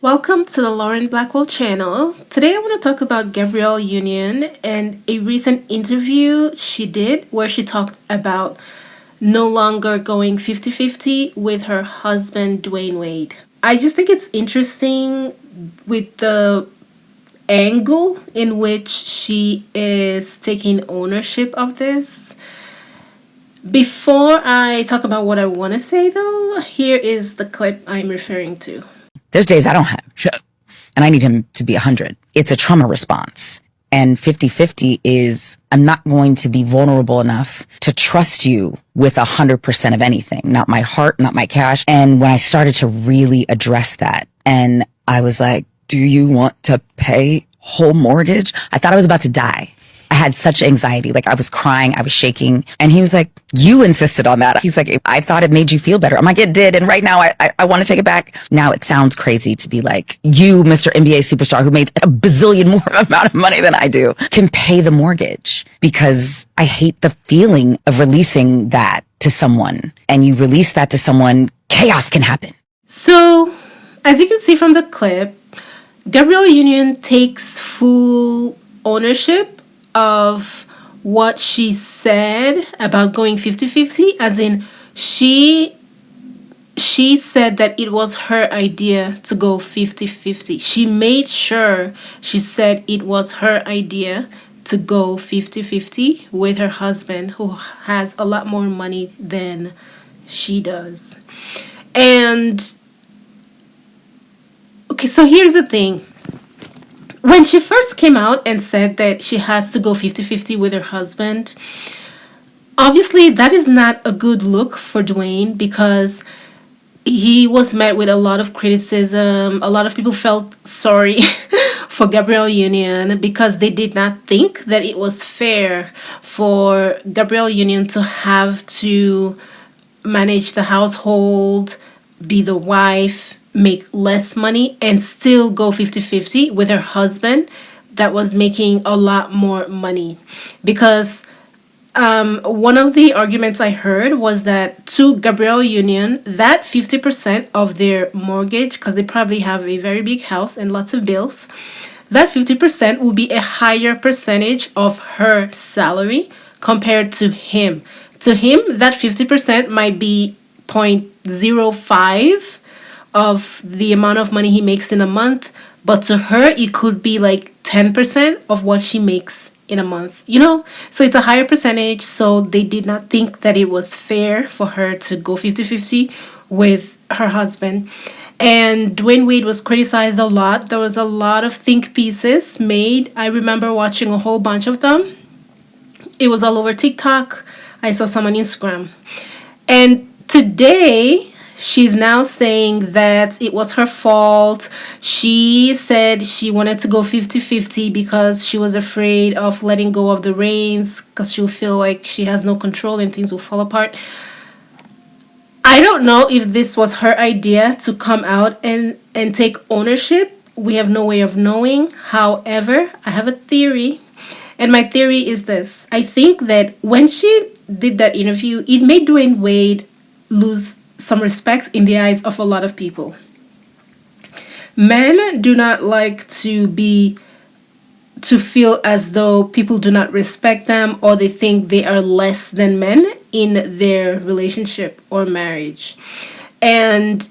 Welcome to the Lauren Blackwell channel. Today I want to talk about Gabrielle Union and a recent interview she did where she talked about no longer going 50-50 with her husband Dwayne Wade. I just think it's interesting with the angle in which she is taking ownership of this. Before I talk about what I want to say though, here is the clip I'm referring to. There's days I don't have shit, and I need him to be 100. It's a trauma response. And 50-50 is, I'm not going to be vulnerable enough to trust you with 100% of anything. Not my heart, not my cash. And when I started to really address that, and I was like, do you want to pay whole mortgage? I thought I was about to die. I had such anxiety. Like I was crying, I was shaking. And he was like, you insisted on that. He's like, I thought it made you feel better. I'm like, it did. And right now I want to take it back. Now it sounds crazy to be like, you, Mr. NBA superstar who made a bazillion more amount of money than I do, can pay the mortgage, because I hate the feeling of releasing that to someone. And you release that to someone, chaos can happen. So, as you can see from the clip, Gabrielle Union takes full ownership of what she said about going 50-50, as in she said that it was her idea to go 50-50. She made sure she said it was her idea to go 50-50 with her husband, who has a lot more money than she does. And okay, so here's the thing. When she first came out and said that she has to go 50-50 with her husband, obviously that is not a good look for Dwayne, because he was met with a lot of criticism. A lot of people felt sorry for Gabrielle Union because they did not think that it was fair for Gabrielle Union to have to manage the household, be the wife, make less money, and still go 50-50 with her husband that was making a lot more money. Because one of the arguments I heard was that to Gabrielle Union, that 50% of their mortgage, because they probably have a very big house and lots of bills, that 50% will be a higher percentage of her salary compared to him. To him, that 50% might be 0.05 of the amount of money he makes in a month, but to her it could be like 10% of what she makes in a month, so it's a higher percentage. So they did not think that it was fair for her to go 50-50 with her husband. And Dwayne Wade was criticized a lot. There was a lot of think pieces made. I remember watching a whole bunch of them. It was all over TikTok. I saw some on Instagram. And today she's now saying that it was her fault. She said she wanted to go 50-50 because she was afraid of letting go of the reins, because she'll feel like she has no control and things will fall apart. I don't know if this was her idea to come out and take ownership. We have no way of knowing. However, I have a theory. And my theory is this. I think that when she did that interview, it made Dwayne Wade lose some respect in the eyes of a lot of people. Men do not like to feel as though people do not respect them, or they think they are less than men in their relationship or marriage. And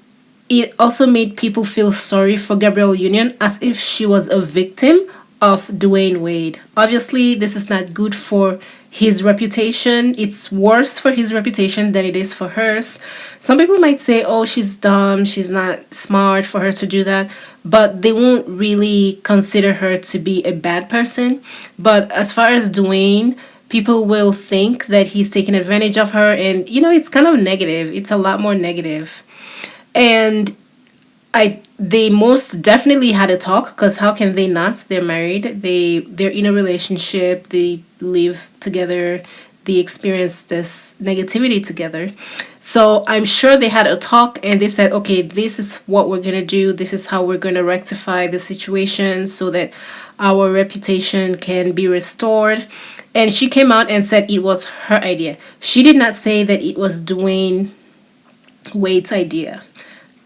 it also made people feel sorry for Gabrielle Union, as if she was a victim of Dwayne Wade. Obviously, this is not good for his reputation. It's worse for his reputation than it is for hers. Some people might say, oh, she's dumb, she's not smart for her to do that, but they won't really consider her to be a bad person. But as far as Dwayne, people will think that he's taking advantage of her, and it's kind of negative. It's a lot more negative. And they most definitely had a talk, because how can they not? They're married. They're in a relationship. They live together. They experience this negativity together. So I'm sure they had a talk and they said, okay, this is what we're going to do. This is how we're going to rectify the situation so that our reputation can be restored. And she came out and said it was her idea. She did not say that it was Dwayne Wade's idea.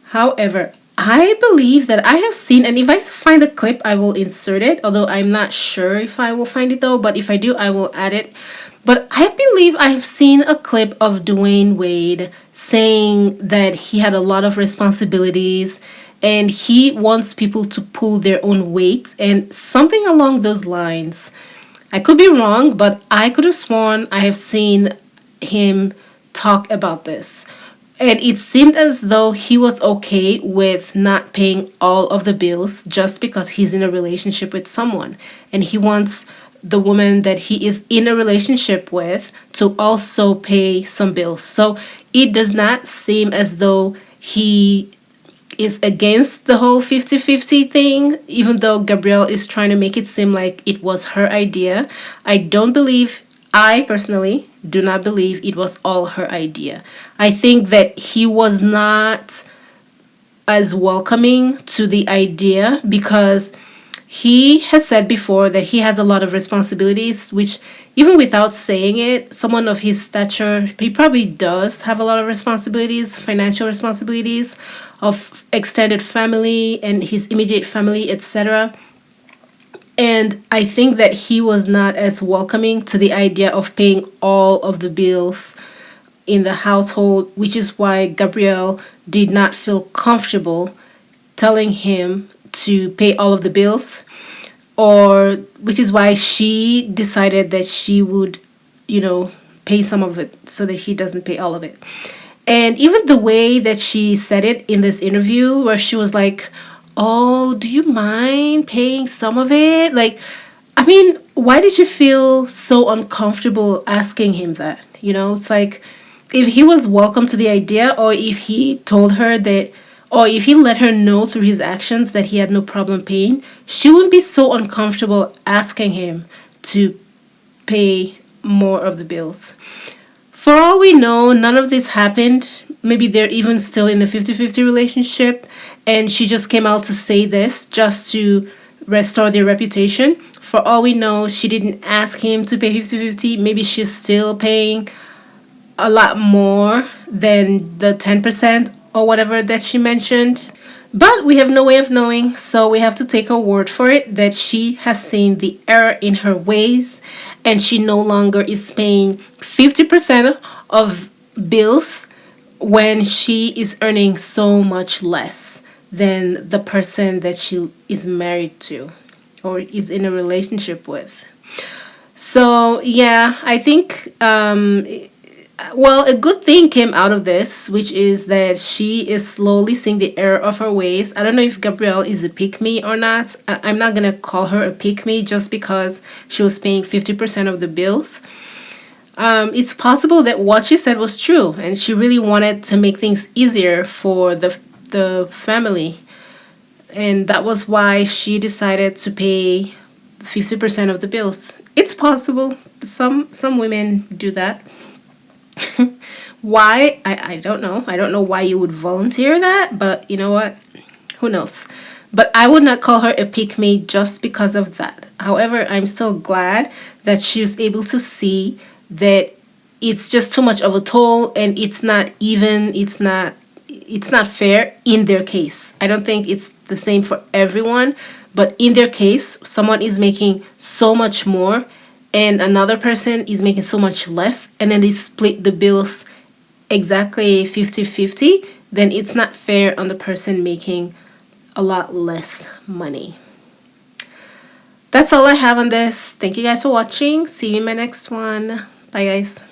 However, I believe that I have seen, and if I find the clip, I will insert it. Although I'm not sure if I will find it though, but if I do, I will add it. But I believe I have seen a clip of Dwayne Wade saying that he had a lot of responsibilities and he wants people to pull their own weight and something along those lines. I could be wrong, but I could have sworn I have seen him talk about this. And it seemed as though he was okay with not paying all of the bills just because he's in a relationship with someone. And he wants the woman that he is in a relationship with to also pay some bills. So it does not seem as though he is against the whole 50-50 thing, even though Gabrielle is trying to make it seem like it was her idea. I personally do not believe it was all her idea. I think that he was not as welcoming to the idea because he has said before that he has a lot of responsibilities, which, even without saying it, someone of his stature, he probably does have a lot of responsibilities, financial responsibilities, of extended family and his immediate family, etc. And I think that he was not as welcoming to the idea of paying all of the bills in the household, which is why Gabrielle did not feel comfortable telling him to pay all of the bills, or which is why she decided that she would, pay some of it so that he doesn't pay all of it. And even the way that she said it in this interview, where she was like, "Oh, do you mind paying some of it?" Like, I mean, why did you feel so uncomfortable asking him that? It's like, if he was welcome to the idea, or if he told her that, or if he let her know through his actions that he had no problem paying, she wouldn't be so uncomfortable asking him to pay more of the bills. For all we know, none of this happened. Maybe they're even still in the 50-50 relationship, and she just came out to say this just to restore their reputation. For all we know, she didn't ask him to pay 50-50. Maybe she's still paying a lot more than the 10% or whatever that she mentioned. But we have no way of knowing, so we have to take her word for it that she has seen the error in her ways and she no longer is paying 50% of bills when she is earning so much less than the person that she is married to or is in a relationship with. So, yeah, I think well, a good thing came out of this, which is that she is slowly seeing the error of her ways. I don't know if Gabrielle is a pick me or not. I'm not going to call her a pick me just because she was paying 50% of the bills. It's possible that what she said was true and she really wanted to make things easier for the family. And that was why she decided to pay 50% of the bills. It's possible. Some women do that. Why? I don't know. I don't know why you would volunteer that, but you know what? Who knows? But I would not call her a pick me just because of that. However, I'm still glad that she was able to see that it's just too much of a toll and it's not even, it's not fair in their case. I don't think it's the same for everyone, but in their case, someone is making so much more and another person is making so much less, and then they split the bills exactly 50-50, then it's not fair on the person making a lot less money. That's all I have on this. Thank you guys for watching. See you in my next one. Bye, guys.